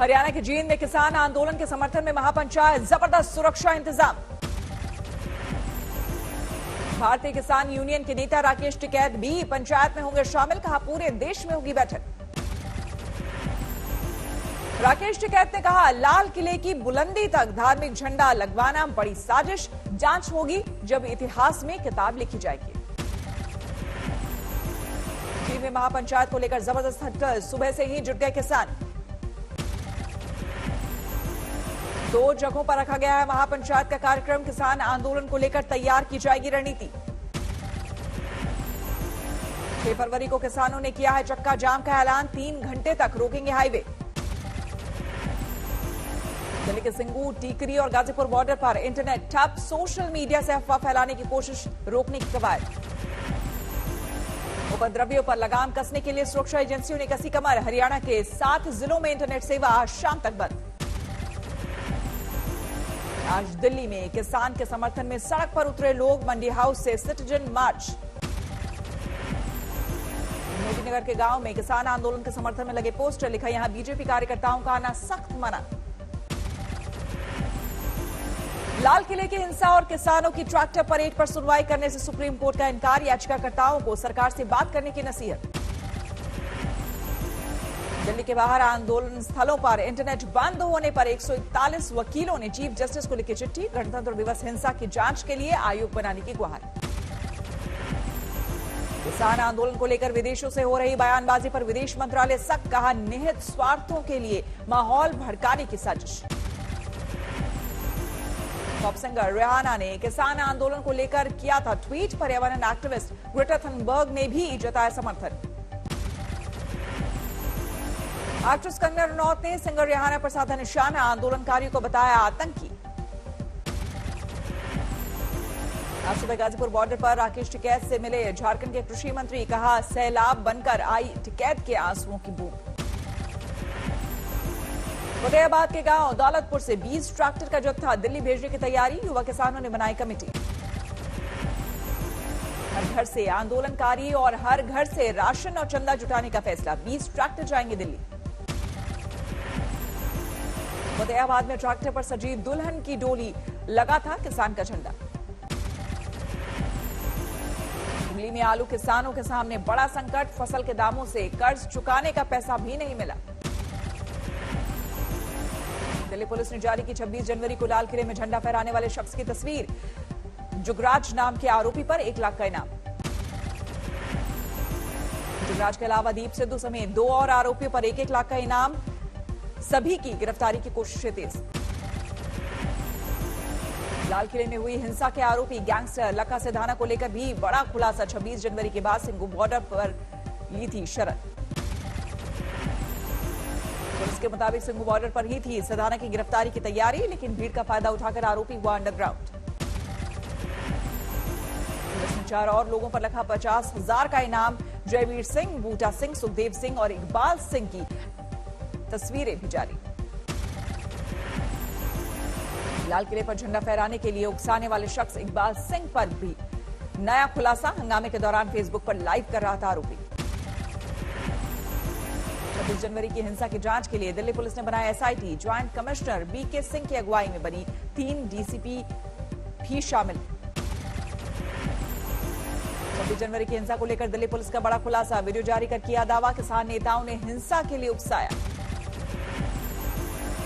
हरियाणा के जींद में किसान आंदोलन के समर्थन में महापंचायत, जबरदस्त सुरक्षा इंतजाम। भारतीय किसान यूनियन के नेता राकेश टिकैत भी पंचायत में होंगे शामिल, कहा पूरे देश में होगी बैठक। राकेश टिकैत ने कहा लाल किले की बुलंदी तक धार्मिक झंडा लगवाना बड़ी साजिश, जांच होगी जब इतिहास में किताब लिखी जाएगी। जींद में महापंचायत को लेकर जबरदस्त हटकल, सुबह से ही जुट गए किसान। 2 जगहों पर रखा गया है महापंचायत का कार्यक्रम, किसान आंदोलन को लेकर तैयार की जाएगी रणनीति। 6 फरवरी को किसानों ने किया है चक्का जाम का ऐलान, 3 घंटे तक रोकेंगे हाईवे। दिल्ली के सिंगू, टीकरी और गाजीपुर बॉर्डर पर इंटरनेट ठप, सोशल मीडिया से अफवाह फैलाने की कोशिश रोकने की कवायद। उपद्रवियों पर लगाम कसने के लिए सुरक्षा एजेंसियों ने कसी कमर, हरियाणा के 7 जिलों में इंटरनेट सेवा आज शाम तक बंद। आज दिल्ली में किसान के समर्थन में सड़क पर उतरे लोग, मंडी हाउस से सिटीजन मार्च। मोदी नगर के गांव में किसान आंदोलन के समर्थन में लगे पोस्टर, लिखा यहां बीजेपी कार्यकर्ताओं का आना सख्त मना। लाल किले की हिंसा और किसानों की ट्रैक्टर परेड पर सुनवाई करने से सुप्रीम कोर्ट का इनकार, याचिकाकर्ताओं को सरकार से बात करने की नसीहत। दिल्ली के बाहर आंदोलन स्थलों पर इंटरनेट बंद होने पर 141 वकीलों ने चीफ जस्टिस को लिखी चिट्ठी, गणतंत्र दिवस हिंसा की जांच के लिए आयोग बनाने की गुहार। किसान आंदोलन को लेकर विदेशों से हो रही बयानबाजी पर विदेश मंत्रालय सख्त, कहा निहित स्वार्थों के लिए माहौल भड़काने की साजिश। पॉप सिंगर रिहाना ने किसान आंदोलन को लेकर किया था ट्वीट, पर्यावरण एक्टिविस्ट ग्रेटा थनबर्ग ने भी जताया समर्थन। एक्ट्रेस कंगना रनौत ने सिंगर रिहाना पर साधा निशाना, आंदोलनकारियों को बताया आतंकी। आज सुबह गाजीपुर बॉर्डर पर राकेश टिकैत से मिले झारखंड के कृषि मंत्री, कहा सैलाब बनकर आई टिकैत के आंसुओं की बूंद। फतेहाबाद के गांव दौलतपुर से 20 ट्रैक्टर का जत्था दिल्ली भेजने की तैयारी, युवा किसानों ने बनाई कमेटी। हर घर से आंदोलनकारी और हर घर से राशन और चंदा जुटाने का फैसला, 20 ट्रैक्टर जाएंगे दिल्ली। फतेहाबाद में ट्रैक्टर पर सजी दुल्हन की डोली, लगा था किसान का झंडा। दिल्ली में आलू किसानों के सामने बड़ा संकट, फसल के दामों से कर्ज चुकाने का पैसा भी नहीं मिला। दिल्ली पुलिस ने जारी की 26 जनवरी को लाल किले में झंडा फहराने वाले शख्स की तस्वीर, जुगराज नाम के आरोपी पर 1 लाख का इनाम। जुगराज के अलावा दीप सिद्धू समेत 2 और आरोपियों पर 1-1 लाख का इनाम, सभी की गिरफ्तारी की कोशिशें तेज। लाल किले में हुई हिंसा के आरोपी गैंगस्टर लखा सिधाना को लेकर भी बड़ा खुलासा, 26 जनवरी के बाद सिंगू बॉर्डर पर ली थी शरण। पुलिस के मुताबिक सिंगू बॉर्डर पर ही थी सिधाना की गिरफ्तारी की तैयारी, लेकिन भीड़ का फायदा उठाकर आरोपी हुआ अंडरग्राउंड। पुलिस ने 4 और लोगों पर रखा 50,000 का इनाम, जयवीर सिंह, बूटा सिंह, सुखदेव सिंह और इकबाल सिंह की तस्वीरें भी जारी। लाल किले पर झंडा फहराने के लिए उकसाने वाले शख्स इकबाल सिंह पर भी नया खुलासा, हंगामे के दौरान फेसबुक पर लाइव कर रहा था आरोपी। 26 जनवरी की हिंसा की जांच के लिए दिल्ली पुलिस ने बनाया SIT, joint commissioner B K Singh की अगुवाई में बनी 3 डीसीपी भी शामिल। 26 जनवरी की हिंसा को लेकर दिल्ली पुलिस का बड़ा खुलासा, वीडियो जारी कर किया दावा, किसान नेताओं ने हिंसा के लिए उकसाया।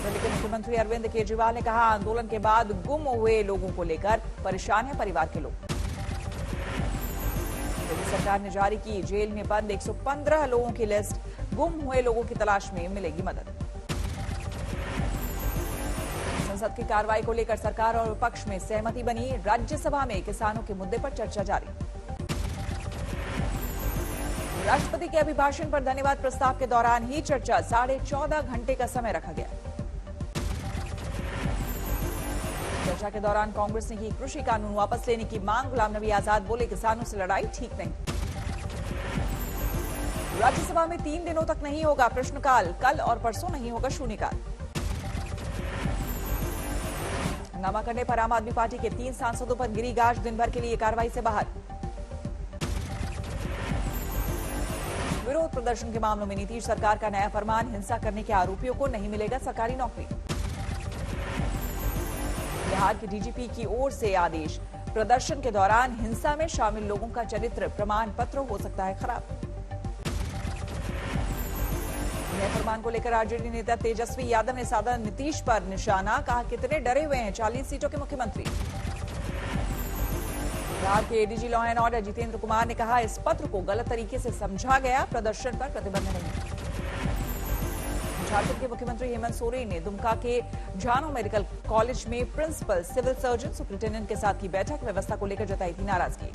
दिल्ली के मुख्यमंत्री अरविंद केजरीवाल ने कहा आंदोलन के बाद गुम हुए लोगों को लेकर परेशान है परिवार के लोग। दिल्ली सरकार ने जारी की जेल में बंद 115 लोगों की लिस्ट, गुम हुए लोगों की तलाश में मिलेगी मदद। संसद की कार्रवाई को लेकर सरकार और विपक्ष में सहमति बनी, राज्यसभा में किसानों के मुद्दे पर चर्चा जारी। राष्ट्रपति के अभिभाषण पर धन्यवाद प्रस्ताव के दौरान ही चर्चा, 14.5 घंटे का समय रखा गया। चर्चा के दौरान कांग्रेस ने की कृषि कानून वापस लेने की मांग, गुलाम नबी आजाद बोले किसानों से लड़ाई ठीक नहीं। राज्यसभा में 3 दिनों तक नहीं होगा प्रश्नकाल, कल और परसों नहीं होगा शून्यकाल। हंगामा करने पर आम आदमी पार्टी के 3 सांसदों पर गिरी गाज, दिन भर के लिए कार्रवाई से बाहर। विरोध प्रदर्शन के मामलों में नीतीश सरकार का नया फरमान, हिंसा करने के आरोपियों को नहीं मिलेगा सरकारी नौकरी। बिहार के डीजीपी की ओर से आदेश, प्रदर्शन के दौरान हिंसा में शामिल लोगों का चरित्र प्रमाण पत्र हो सकता है खराब। नए फरमान को लेकर आरजेडी नेता तेजस्वी यादव ने साधा नीतीश पर निशाना, कहा कितने डरे हुए हैं 40 सीटों के मुख्यमंत्री। बिहार के ADG law and order Jitendra Kumar ने कहा इस पत्र को गलत तरीके से समझा गया, प्रदर्शन पर प्रतिबंध नहीं। झारखंड के मुख्यमंत्री हेमंत सोरेन ने दुमका के झानो मेडिकल कॉलेज में प्रिंसिपल, सिविल सर्जन, सुपरिटेंडेंट के साथ की बैठक, व्यवस्था को लेकर जताई थी नाराजगी।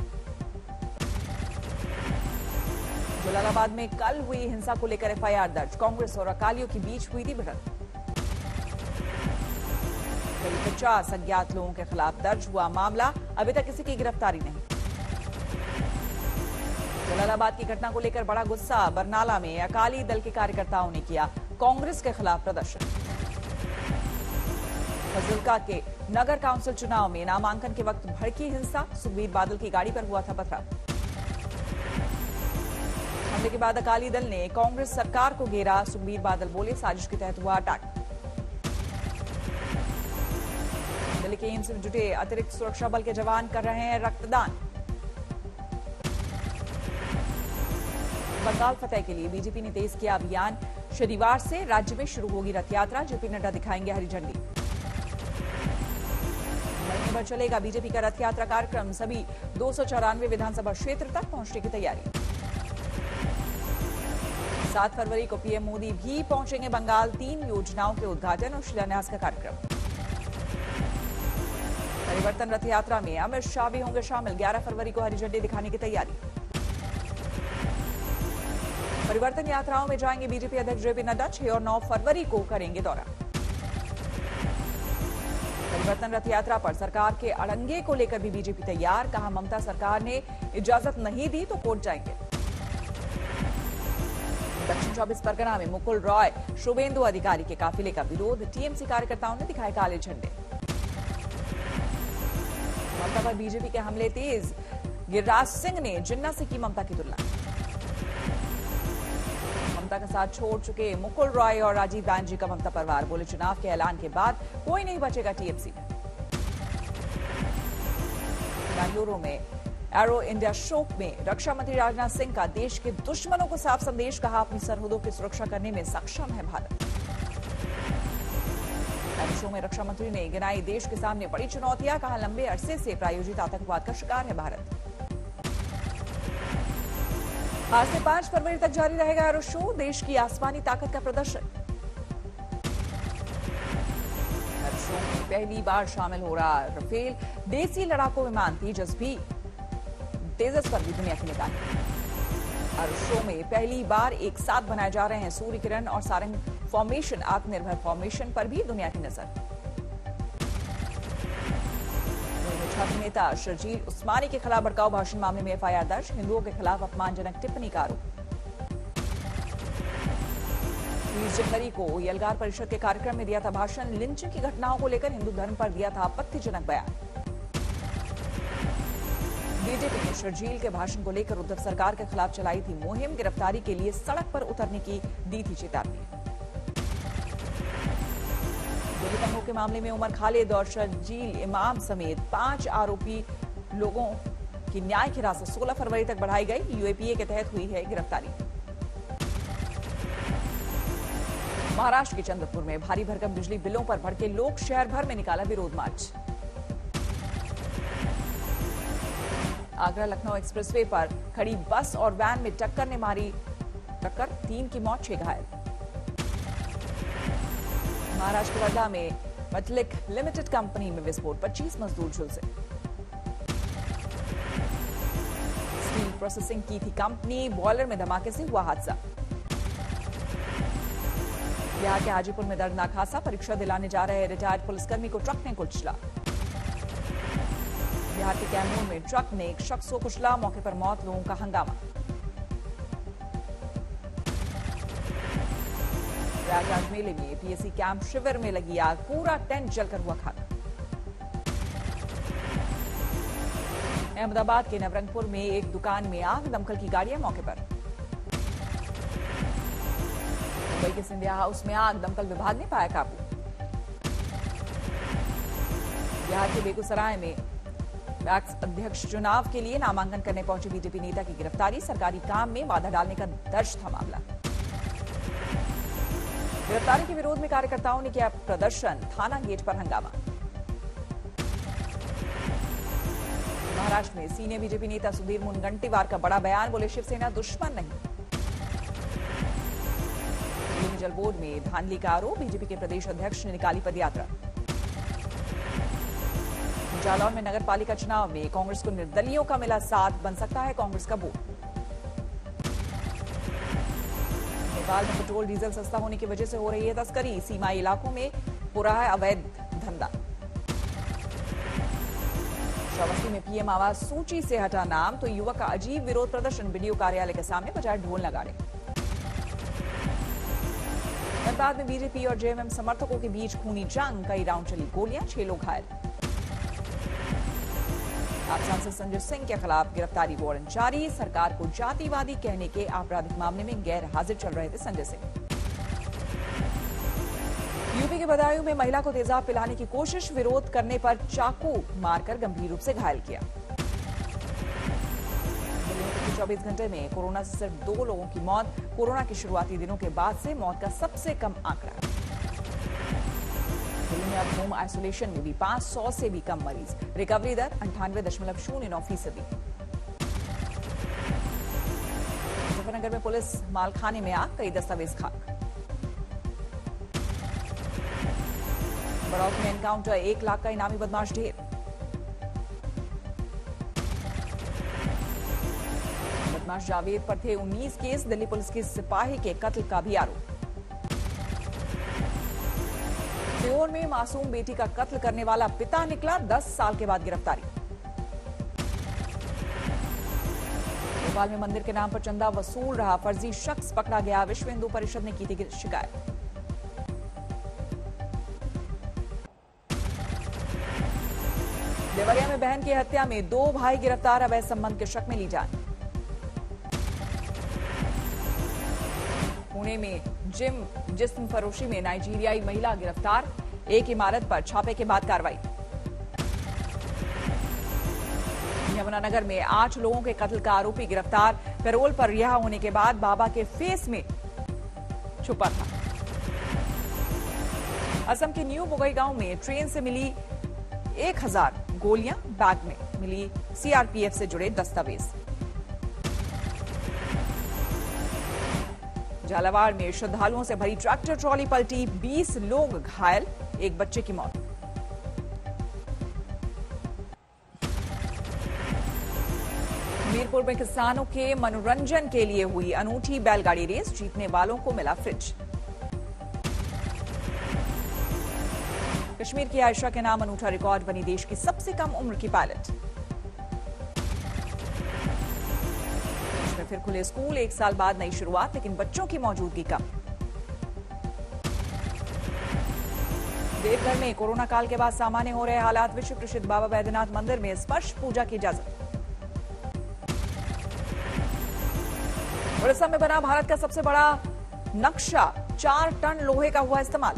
जलालाबाद में कल हुई हिंसा को लेकर एफआईआर दर्ज, कांग्रेस और अकालियों के बीच हुई थी भिड़ंत। करीब 50 अज्ञात लोगों के खिलाफ दर्ज हुआ मामला, अभी तक किसी की गिरफ्तारी नहीं। जलालाबाद की घटना को लेकर बड़ा गुस्सा, बरनाला में अकाली दल के कार्यकर्ताओं ने किया कांग्रेस के खिलाफ प्रदर्शन। फजिल्का के नगर काउंसिल चुनाव में नामांकन के वक्त भड़की हिंसा, सुखबीर बादल की गाड़ी पर हुआ था पथराव। हमले के बाद अकाली दल ने कांग्रेस सरकार को घेरा, सुखबीर बादल बोले साजिश के तहत हुआ अटैक। दिल्ली के एम्स में जुटे अतिरिक्त सुरक्षा बल के जवान कर रहे हैं रक्तदान। बंगाल फतेह के लिए बीजेपी ने तेज किया अभियान, शनिवार से राज्य में शुरू होगी रथ यात्रा, जेपी नड्डा दिखाएंगे हरी झंडी। महीने भर चलेगा बीजेपी का रथ यात्रा कार्यक्रम, सभी 294 विधानसभा क्षेत्र तक पहुंचने की तैयारी। 7 फरवरी को पीएम मोदी भी पहुंचेंगे बंगाल, 3 योजनाओं के उद्घाटन और शिलान्यास का कार्यक्रम। परिवर्तन रथ यात्रा में अमित शाह भी होंगे शामिल, 11 फरवरी को हरी झंडी दिखाने की तैयारी। परिवर्तन यात्राओं में जाएंगे बीजेपी अध्यक्ष जेपी नड्डा, 6 और 9 फरवरी को करेंगे दौरा। परिवर्तन रथ यात्रा पर सरकार के अड़ंगे को लेकर भी बीजेपी तैयार, कहा ममता सरकार ने इजाजत नहीं दी तो कोर्ट जाएंगे। दक्षिण 24 परगना में मुकुल रॉय, शुभेंदु अधिकारी के काफिले का विरोध, टीएमसी कार्यकर्ताओं ने दिखाए काले झंडे। ममता पर बीजेपी के हमले तेज, गिरिराज सिंह ने जिन्ना से की ममता की तुलना। ममता का साथ छोड़ चुके मुकुल रॉय और राजीव बैनर्जी का ममता परिवार, बोले चुनाव के ऐलान के बाद कोई नहीं बचेगा टीएमसी में। बेंगलुरु में एरो इंडिया शो में रक्षा मंत्री राजनाथ सिंह का देश के दुश्मनों को साफ संदेश, कहा अपनी सरहदों की सुरक्षा करने में सक्षम है भारत। एरो शो में रक्षा मंत्री ने गिनाई देश के सामने बड़ी चुनौतियां, कहा लंबे अरसे से प्रायोजित आतंकवाद का शिकार है भारत। आज से 5 फरवरी तक जारी रहेगा एरो शो, देश की आसमानी ताकत का प्रदर्शन। एरो शो में पहली बार शामिल हो रहा राफेल देसी लड़ाकू विमान तेजस पर भी दुनिया की निगाहें। एरो शो में पहली बार एक साथ बनाए जा रहे हैं सूर्य किरण और सारंग फॉर्मेशन, आत्मनिर्भर फॉर्मेशन पर भी दुनिया की नजर। छात्र नेता शर्जील उस्मानी के खिलाफ भड़काऊ भाषण मामले में एफआईआर दर्ज, हिंदुओं के खिलाफ अपमानजनक टिप्पणी का आरोप। 20 जनवरी को यलगार परिषद के कार्यक्रम में दिया था भाषण, लिंचिंग की घटनाओं को लेकर हिंदू धर्म पर दिया था आपत्तिजनक बयान। बीजेपी ने शर्जील के भाषण को लेकर उद्धव सरकार के खिलाफ चलाई थी मुहिम, गिरफ्तारी के लिए सड़क पर उतरने की दी थी चेतावनी। दिल्ली दंगों के मामले में उमर खालिद और शर्जील इमाम समेत 5 आरोपी लोगों की न्याय की हिरासत 16 फरवरी तक बढ़ाई गई, यूएपीए के तहत हुई है गिरफ्तारी। महाराष्ट्र के चंद्रपुर में भारी भरकम बिजली बिलों पर भड़के लोग, शहर भर में निकाला विरोध मार्च। आगरा लखनऊ एक्सप्रेसवे पर खड़ी बस और वैन में टक्कर ने मारी टक्कर, 3 की मौत, 6 घायल। महाराष्ट्र के वर्धा में मटलिक लिमिटेड कंपनी में विस्फोट, 25 मजदूर झुलसे। स्टील प्रोसेसिंग की थी कंपनी, बॉयलर में धमाके से हुआ हादसा। बिहार के हाजीपुर में दर्दनाक हादसा, परीक्षा दिलाने जा रहे रिटायर्ड पुलिसकर्मी को ट्रक ने कुचला। बिहार के कैमूर में ट्रक ने एक शख्स को कुचला, मौके पर मौत, लोगों का हंगामा। प्रयागराज मेले में पीएससी कैंप शिविर में लगी आग, पूरा टेंट जलकर हुआ खाक। अहमदाबाद के नवरंगपुर में एक दुकान में आग, दमकल की गाड़ियां मौके पर। मुंबई के सिंधिया हाउस में आग, दमकल विभाग ने पाया काबू। बिहार के बेगूसराय में पैक्स अध्यक्ष चुनाव के लिए नामांकन करने पहुंचे बीजेपी नेता की गिरफ्तारी, सरकारी काम में बाधा डालने का दर्ज था मामला। गिरफ्तारी के विरोध में कार्यकर्ताओं ने किया प्रदर्शन, थाना गेट पर हंगामा। महाराष्ट्र में सीनियर बीजेपी नेता सुधीर मुनगंटीवार का बड़ा बयान, बोले शिवसेना दुश्मन नहीं। जल बोर्ड में धांधली का आरोप, बीजेपी के प्रदेश अध्यक्ष ने निकाली पदयात्रा। जालौर में नगर पालिका चुनाव में कांग्रेस को निर्दलियों का मिला साथ, बन सकता है कांग्रेस का बोर्ड। नेपाल में पेट्रोल डीजल सस्ता होने की वजह से हो रही है तस्करी, सीमाई इलाकों में हो रहा है अवैध धंधा। श्रावस्ती में पीएम आवास सूची से हटा नाम तो युवक का अजीब विरोध प्रदर्शन, बीडीओ कार्यालय के सामने बजाए ढोल नगाड़े। धनबाद में बीजेपी और जेएमएम समर्थकों के बीच खूनी जंग, कई राउंड चली गोलियां, 6 लोग घायल। आप सांसद संजय सिंह के खिलाफ गिरफ्तारी वारंट जारी, सरकार को जातिवादी कहने के आपराधिक मामले में गैर हाजिर चल रहे थे संजय सिंह। यूपी के बदायूं में महिला को तेजाब पिलाने की कोशिश, विरोध करने पर चाकू मारकर गंभीर रूप से घायल किया। 24 घंटे में कोरोना से सिर्फ 2 लोगों की मौत, कोरोना के शुरुआती दिनों के बाद से मौत का सबसे कम आंकड़ा। दिल्ली में अब होम आइसोलेशन में भी 500 से भी कम मरीज, रिकवरी दर 98.09%। मुजफ्फरनगर में पुलिस मालखाने में आग, कई दस्तावेज खाक। बड़ौत में एनकाउंटर, 1 लाख का इनामी बदमाश ढेर। बदमाश जावेद पर थे 19 केस, दिल्ली पुलिस के सिपाही के कत्ल का भी आरोप। सीहोर में मासूम बेटी का कत्ल करने वाला पिता निकला, 10 साल के बाद गिरफ्तारी। भोपाल में मंदिर के नाम पर चंदा वसूल रहा फर्जी शख्स पकड़ा गया, विश्व हिंदू परिषद ने की थी शिकायत। देवरिया में बहन की हत्या में 2 भाई गिरफ्तार, अवैध संबंध के शक में ली जान। पुणे में जिस्म फरोशी में नाइजीरियाई महिला गिरफ्तार, एक इमारत पर छापे के बाद कार्रवाई। यमुनानगर में 8 लोगों के कत्ल का आरोपी गिरफ्तार, पैरोल पर रिहा होने के बाद बाबा के फेस में छुपा था। असम के न्यू बोगईगांव में ट्रेन से मिली 1000 गोलियां, बैग में मिली सीआरपीएफ से जुड़े दस्तावेज। झालावाड़ में श्रद्धालुओं से भरी ट्रैक्टर ट्रॉली पलटी, 20 लोग घायल, एक बच्चे की मौत। मीरपुर में किसानों के मनोरंजन के लिए हुई अनूठी बैलगाड़ी रेस, जीतने वालों को मिला फ्रिज। कश्मीर की आयशा के नाम अनूठा रिकॉर्ड बनी देश की सबसे कम उम्र की पायलट। फिर खुले स्कूल, 1 साल बाद नई शुरुआत, लेकिन बच्चों की मौजूदगी कम। देवघर में कोरोना काल के बाद सामान्य हो रहे हालात, विश्व प्रसिद्ध बाबा बैद्यनाथ मंदिर में स्पर्श पूजा की इजाजत। उड़ीसा में बना भारत का सबसे बड़ा नक्शा, 4 टन लोहे का हुआ इस्तेमाल।